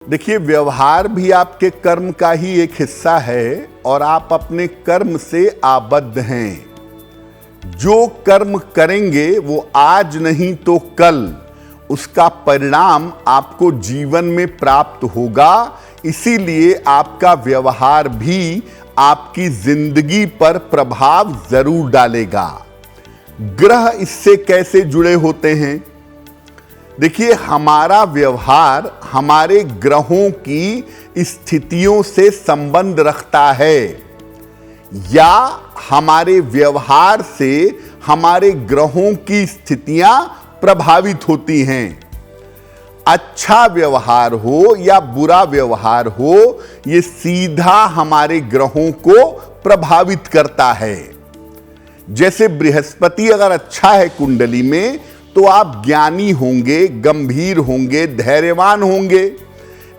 देखिए, व्यवहार भी आपके कर्म का ही एक हिस्सा है और आप अपने कर्म से आबद्ध हैं। जो कर्म करेंगे वो आज नहीं तो कल उसका परिणाम आपको जीवन में प्राप्त होगा। इसीलिए आपका व्यवहार भी आपकी जिंदगी पर प्रभाव जरूर डालेगा। ग्रह इससे कैसे जुड़े होते हैं? देखिए, हमारा व्यवहार हमारे ग्रहों की स्थितियों से संबंध रखता है या हमारे व्यवहार से हमारे ग्रहों की स्थितियां प्रभावित होती हैं। अच्छा व्यवहार हो या बुरा व्यवहार हो, यह सीधा हमारे ग्रहों को प्रभावित करता है। जैसे बृहस्पति अगर अच्छा है कुंडली में तो आप ज्ञानी होंगे, गंभीर होंगे, धैर्यवान होंगे।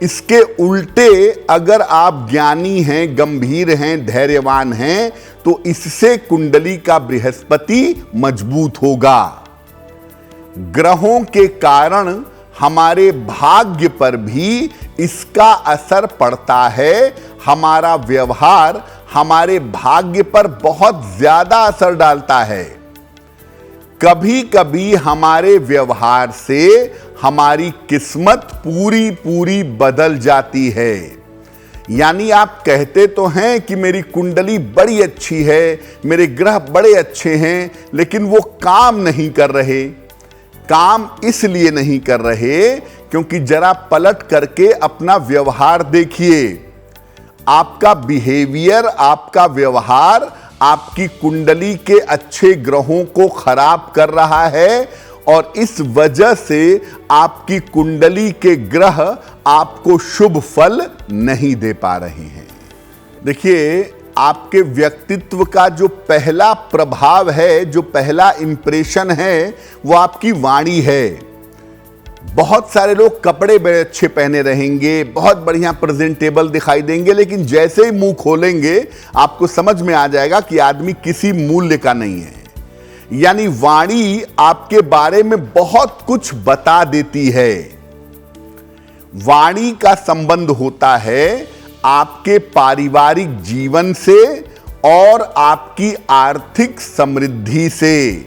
इसके उल्टे अगर आप ज्ञानी हैं, गंभीर हैं, धैर्यवान हैं तो इससे कुंडली का बृहस्पति मजबूत होगा। ग्रहों के कारण हमारे भाग्य पर भी इसका असर पड़ता है। हमारा व्यवहार हमारे भाग्य पर बहुत ज्यादा असर डालता है। कभी कभी हमारे व्यवहार से हमारी किस्मत पूरी पूरी बदल जाती है। यानी आप कहते तो हैं कि मेरी कुंडली बड़ी अच्छी है, मेरे ग्रह बड़े अच्छे हैं, लेकिन वो काम नहीं कर रहे। काम इसलिए नहीं कर रहे क्योंकि जरा पलट करके अपना व्यवहार देखिए। आपका बिहेवियर, आपका व्यवहार आपकी कुंडली के अच्छे ग्रहों को खराब कर रहा है और इस वजह से आपकी कुंडली के ग्रह आपको शुभ फल नहीं दे पा रहे हैं। देखिए, आपके व्यक्तित्व का जो पहला प्रभाव है, जो पहला इंप्रेशन है, वो आपकी वाणी है। बहुत सारे लोग कपड़े बड़े अच्छे पहने रहेंगे, बहुत बढ़िया प्रेजेंटेबल दिखाई देंगे, लेकिन जैसे ही मुंह खोलेंगे आपको समझ में आ जाएगा कि आदमी किसी मूल्य का नहीं है। यानी वाणी आपके बारे में बहुत कुछ बता देती है। वाणी का संबंध होता है आपके पारिवारिक जीवन से और आपकी आर्थिक समृद्धि से।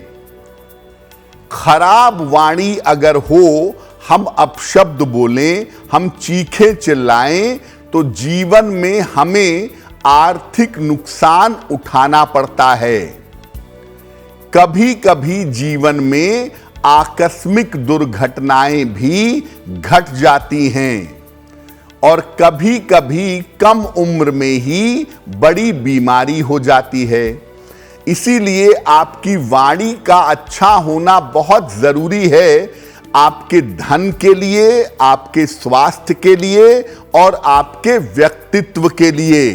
खराब वाणी अगर हो, हम अपशब्द बोलें, हम चीखें चिल्लाएं, तो जीवन में हमें आर्थिक नुकसान उठाना पड़ता है। कभी कभी जीवन में आकस्मिक दुर्घटनाएं भी घट जाती हैं और कभी कभी कम उम्र में ही बड़ी बीमारी हो जाती है। इसीलिए आपकी वाणी का अच्छा होना बहुत जरूरी है, आपके धन के लिए, आपके स्वास्थ्य के लिए और आपके व्यक्तित्व के लिए।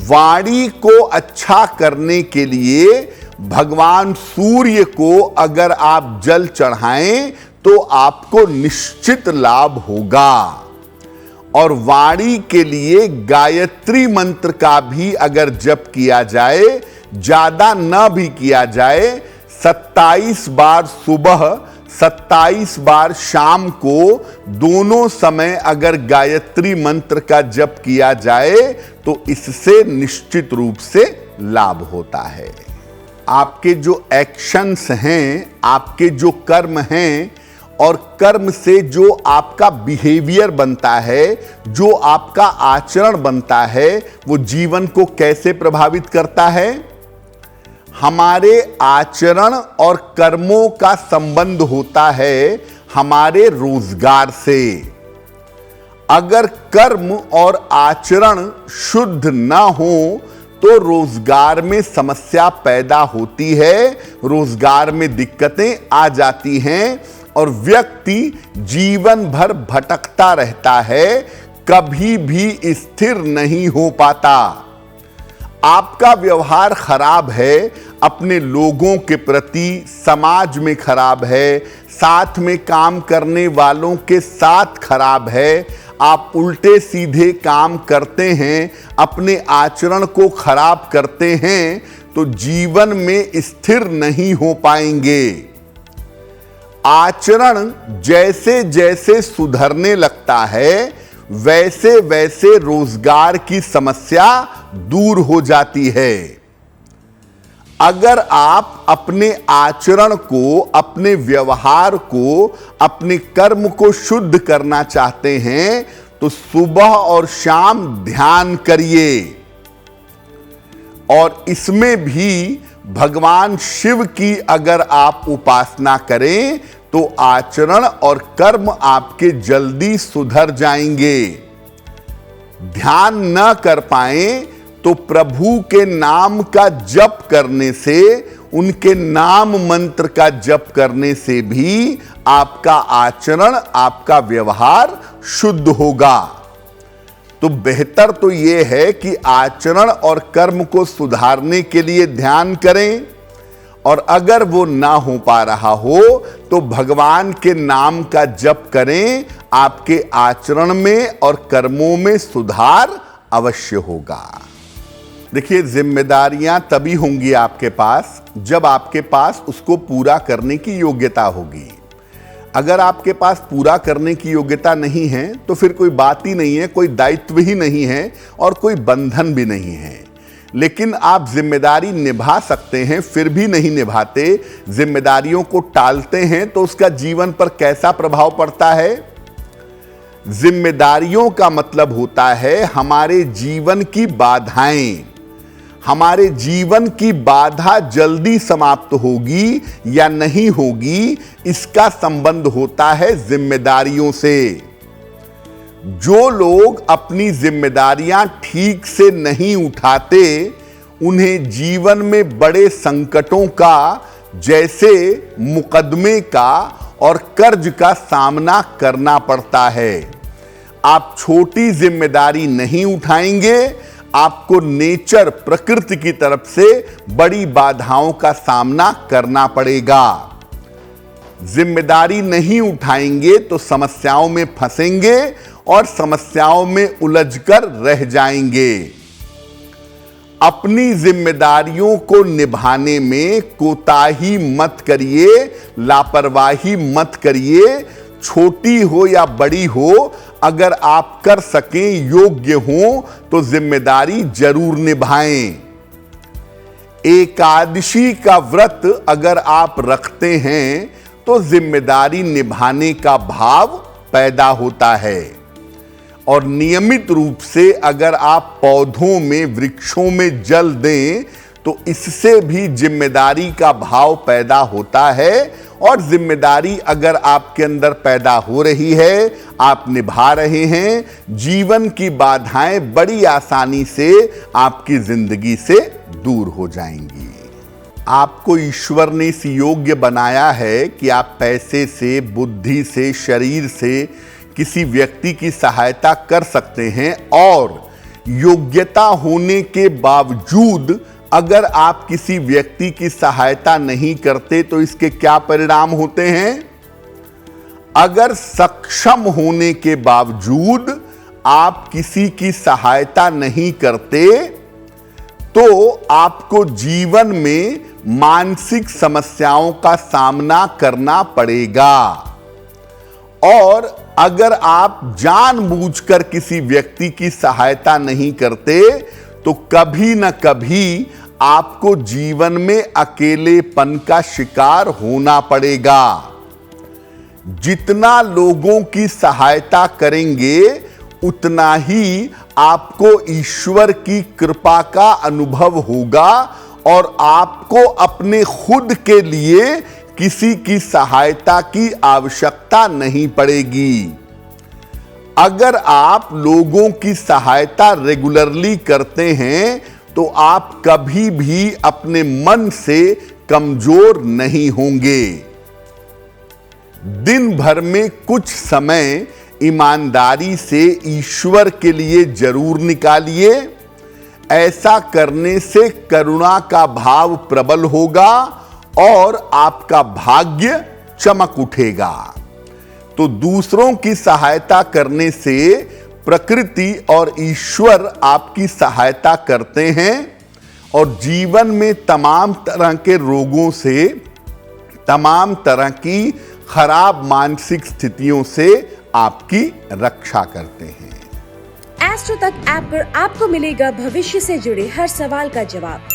वाणी को अच्छा करने के लिए भगवान सूर्य को अगर आप जल चढ़ाएं तो आपको निश्चित लाभ होगा। और वाणी के लिए गायत्री मंत्र का भी अगर जप किया जाए, ज्यादा न भी किया जाए, 27 बार सुबह, 27 बार शाम को, दोनों समय अगर गायत्री मंत्र का जप किया जाए तो इससे निश्चित रूप से लाभ होता है। आपके जो एक्शंस हैं, आपके जो कर्म हैं और कर्म से जो आपका बिहेवियर बनता है, जो आपका आचरण बनता है, वो जीवन को कैसे प्रभावित करता है? हमारे आचरण और कर्मों का संबंध होता है हमारे रोजगार से। अगर कर्म और आचरण शुद्ध ना हो तो रोजगार में समस्या पैदा होती है, रोजगार में दिक्कतें आ जाती हैं और व्यक्ति जीवन भर भटकता रहता है, कभी भी स्थिर नहीं हो पाता। आपका व्यवहार खराब है, अपने लोगों के प्रति, समाज में खराब है, साथ में काम करने वालों के साथ खराब है, आप उल्टे सीधे काम करते हैं, अपने आचरण को खराब करते हैं, तो जीवन में स्थिर नहीं हो पाएंगे। आचरण जैसे जैसे सुधरने लगता है वैसे वैसे रोजगार की समस्या दूर हो जाती है। अगर आप अपने आचरण को, अपने व्यवहार को, अपने कर्म को शुद्ध करना चाहते हैं तो सुबह और शाम ध्यान करिए, और इसमें भी भगवान शिव की अगर आप उपासना करें तो आचरण और कर्म आपके जल्दी सुधर जाएंगे। ध्यान न कर पाए तो प्रभु के नाम का जप करने से, उनके नाम मंत्र का जप करने से भी आपका आचरण, आपका व्यवहार शुद्ध होगा। तो बेहतर तो यह है कि आचरण और कर्म को सुधारने के लिए ध्यान करें, और अगर वो ना हो पा रहा हो तो भगवान के नाम का जप करें। आपके आचरण में और कर्मों में सुधार अवश्य होगा। देखिए, जिम्मेदारियां तभी होंगी आपके पास जब आपके पास उसको पूरा करने की योग्यता होगी। अगर आपके पास पूरा करने की योग्यता नहीं है तो फिर कोई बात ही नहीं है, कोई दायित्व ही नहीं है और कोई बंधन भी नहीं है। लेकिन आप जिम्मेदारी निभा सकते हैं, फिर भी नहीं निभाते, जिम्मेदारियों को टालते हैं, तो उसका जीवन पर कैसा प्रभाव पड़ता है? जिम्मेदारियों का मतलब होता है हमारे जीवन की बाधाएं। हमारे जीवन की बाधा जल्दी समाप्त होगी या नहीं होगी, इसका संबंध होता है जिम्मेदारियों से। जो लोग अपनी जिम्मेदारियां ठीक से नहीं उठाते, उन्हें जीवन में बड़े संकटों का, जैसे मुकदमे का और कर्ज का सामना करना पड़ता है। आप छोटी जिम्मेदारी नहीं उठाएंगे, आपको नेचर, प्रकृति की तरफ से बड़ी बाधाओं का सामना करना पड़ेगा। जिम्मेदारी नहीं उठाएंगे तो समस्याओं में फंसेंगे और समस्याओं में उलझकर रह जाएंगे। अपनी जिम्मेदारियों को निभाने में कोताही मत करिए, लापरवाही मत करिए। छोटी हो या बड़ी हो, अगर आप कर सकें, योग्य हो, तो जिम्मेदारी जरूर निभाएं। एकादशी का व्रत अगर आप रखते हैं तो जिम्मेदारी निभाने का भाव पैदा होता है, और नियमित रूप से अगर आप पौधों में, वृक्षों में जल दें तो इससे भी जिम्मेदारी का भाव पैदा होता है। और जिम्मेदारी अगर आपके अंदर पैदा हो रही है, आप निभा रहे हैं, जीवन की बाधाएं बड़ी आसानी से आपकी जिंदगी से दूर हो जाएंगी। आपको ईश्वर ने इस योग्य बनाया है कि आप पैसे से, बुद्धि से, शरीर से किसी व्यक्ति की सहायता कर सकते हैं, और योग्यता होने के बावजूद अगर आप किसी व्यक्ति की सहायता नहीं करते तो इसके क्या परिणाम होते हैं? अगर सक्षम होने के बावजूद आप किसी की सहायता नहीं करते तो आपको जीवन में मानसिक समस्याओं का सामना करना पड़ेगा। और अगर आप जानबूझकर किसी व्यक्ति की सहायता नहीं करते तो कभी न कभी आपको जीवन में अकेलेपन का शिकार होना पड़ेगा। जितना लोगों की सहायता करेंगे उतना ही आपको ईश्वर की कृपा का अनुभव होगा, और आपको अपने खुद के लिए किसी की सहायता की आवश्यकता नहीं पड़ेगी। अगर आप लोगों की सहायता रेगुलरली करते हैं तो आप कभी भी अपने मन से कमजोर नहीं होंगे। दिन भर में कुछ समय ईमानदारी से ईश्वर के लिए जरूर निकालिए। ऐसा करने से करुणा का भाव प्रबल होगा और आपका भाग्य चमक उठेगा। तो दूसरों की सहायता करने से प्रकृति और ईश्वर आपकी सहायता करते हैं, और जीवन में तमाम तरह के रोगों से, तमाम तरह की खराब मानसिक स्थितियों से आपकी रक्षा करते हैं। एस्ट्रो तक ऐप पर आपको मिलेगा भविष्य से जुड़े हर सवाल का जवाब।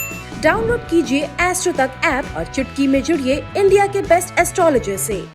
डाउनलोड कीजिए एस्ट्रो तक ऐप और चुटकी में जुड़िए इंडिया के बेस्ट एस्ट्रोलॉजर से।